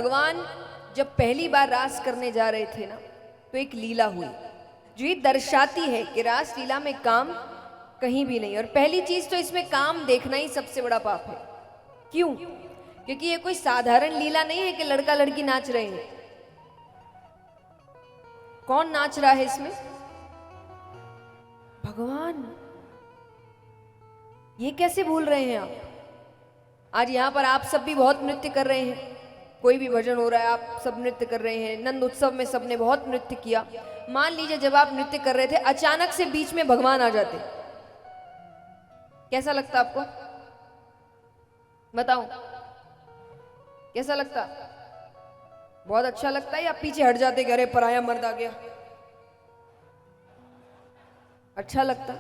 भगवान जब पहली बार रास करने जा रहे थे ना, तो एक लीला हुई जो ये दर्शाती है कि रास लीला में काम कहीं भी नहीं। और पहली चीज तो इसमें काम देखना ही सबसे बड़ा पाप है। क्यों? क्योंकि ये कोई साधारण लीला नहीं है कि लड़का लड़की नाच रहे हैं। कौन नाच रहा है इसमें? भगवान। ये कैसे भूल रहे हैं आप? आज यहां पर आप सब भी बहुत नृत्य कर रहे हैं, कोई भी भजन हो रहा है आप सब नृत्य कर रहे हैं, नंद उत्सव में सबने बहुत नृत्य किया। मान लीजिए जब आप नृत्य कर रहे थे अचानक से बीच में भगवान आ जाते, कैसा लगता आपको? बताओ कैसा लगता? बहुत अच्छा लगता है या पीछे हट जाते, अरे पराया मर्द आ गया? अच्छा लगता।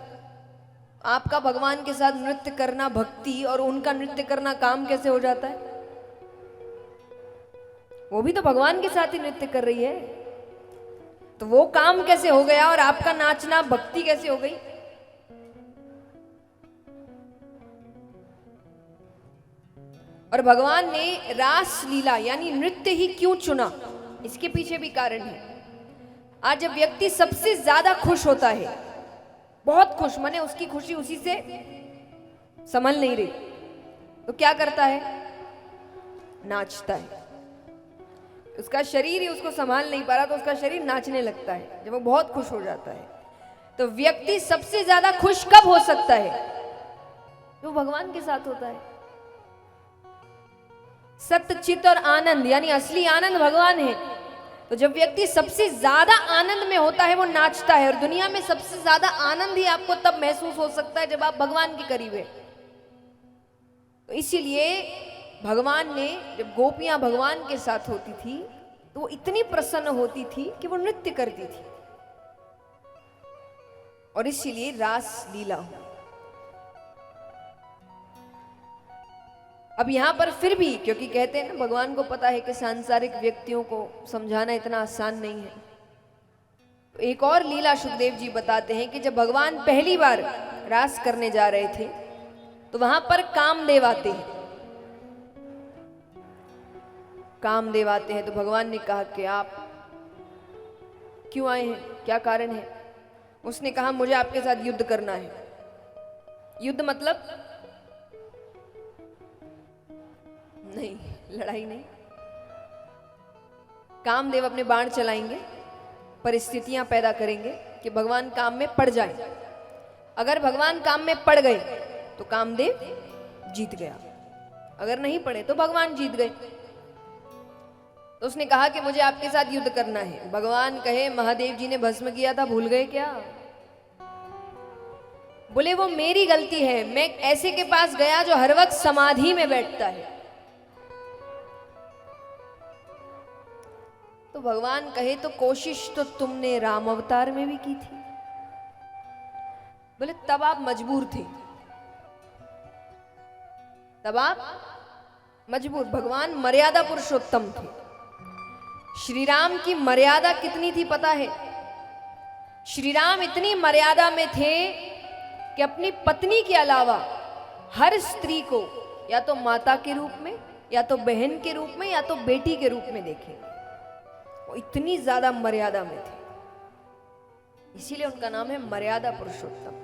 आपका भगवान के साथ नृत्य करना भक्ति और उनका नृत्य करना काम कैसे हो जाता है? वो भी तो भगवान के साथ ही नृत्य कर रही है, तो वो काम कैसे हो गया और आपका नाचना भक्ति कैसे हो गई? और भगवान ने रास लीला यानी नृत्य ही क्यों चुना, इसके पीछे भी कारण है। आज जब व्यक्ति सबसे ज्यादा खुश होता है, बहुत खुश, माने उसकी खुशी उसी से संभल नहीं रही, तो क्या करता है? नाचता है। उसका शरीर ही उसको संभाल नहीं पा रहा, तो उसका शरीर नाचने लगता है जब वो बहुत खुश हो जाता है। तो व्यक्ति सबसे ज्यादा खुश कब हो सकता है? जो भगवान के साथ होता है। सत्य चित और आनंद यानी असली आनंद भगवान है। तो जब व्यक्ति सबसे ज्यादा आनंद में होता है वो नाचता है। और दुनिया में सबसे ज्यादा आनंद ही आपको तब महसूस हो सकता है जब आप भगवान के करीब है। तो इसीलिए भगवान ने, जब गोपियां भगवान के साथ होती थी तो वो इतनी प्रसन्न होती थी कि वो नृत्य करती थी। और इसीलिए रास लीला हो। अब यहां पर फिर भी, क्योंकि कहते हैं ना भगवान को पता है कि सांसारिक व्यक्तियों को समझाना इतना आसान नहीं है, तो एक और लीला सुखदेव जी बताते हैं कि जब भगवान पहली बार रास करने जा रहे थे तो वहां पर कामदेव आते हैं। कामदेव आते हैं तो भगवान ने कहा कि आप क्यों आए हैं, क्या कारण है? उसने कहा मुझे आपके साथ युद्ध करना है। युद्ध मतलब नहीं, लड़ाई नहीं। कामदेव अपने बाण चलाएंगे, परिस्थितियां पैदा करेंगे कि भगवान काम में पड़ जाए। अगर भगवान काम में पड़ गए तो कामदेव जीत गया, अगर नहीं पड़े तो भगवान जीत गए। तो उसने कहा कि मुझे आपके साथ युद्ध करना है। भगवान कहे महादेव जी ने भस्म किया था, भूल गए क्या? बोले वो मेरी गलती है, मैं ऐसे के पास गया जो हर वक्त समाधि में बैठता है। तो भगवान कहे तो कोशिश तो तुमने राम अवतार में भी की थी। बोले तब आप मजबूर थे, तब आप मजबूर। भगवान मर्यादा पुरुषोत्तम थे। श्री राम की मर्यादा कितनी थी पता है? श्री राम इतनी मर्यादा में थे कि अपनी पत्नी के अलावा हर स्त्री को या तो माता के रूप में, या तो बहन के रूप में, या तो बेटी के रूप में देखे। वो इतनी ज्यादा मर्यादा में थे, इसीलिए उनका नाम है मर्यादा पुरुषोत्तम।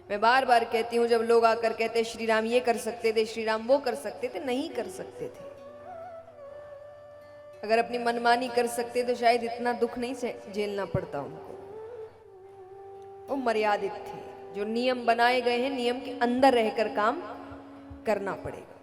मैं बार बार कहती हूं, जब लोग आकर कहते श्री राम ये कर सकते थे, श्री राम वो कर सकते थे, नहीं कर सकते थे। अगर अपनी मनमानी कर सकते तो शायद इतना दुख नहीं झेलना पड़ता उनको। वो मर्यादित थे। जो नियम बनाए गए हैं, नियम के अंदर रहकर काम करना पड़ेगा।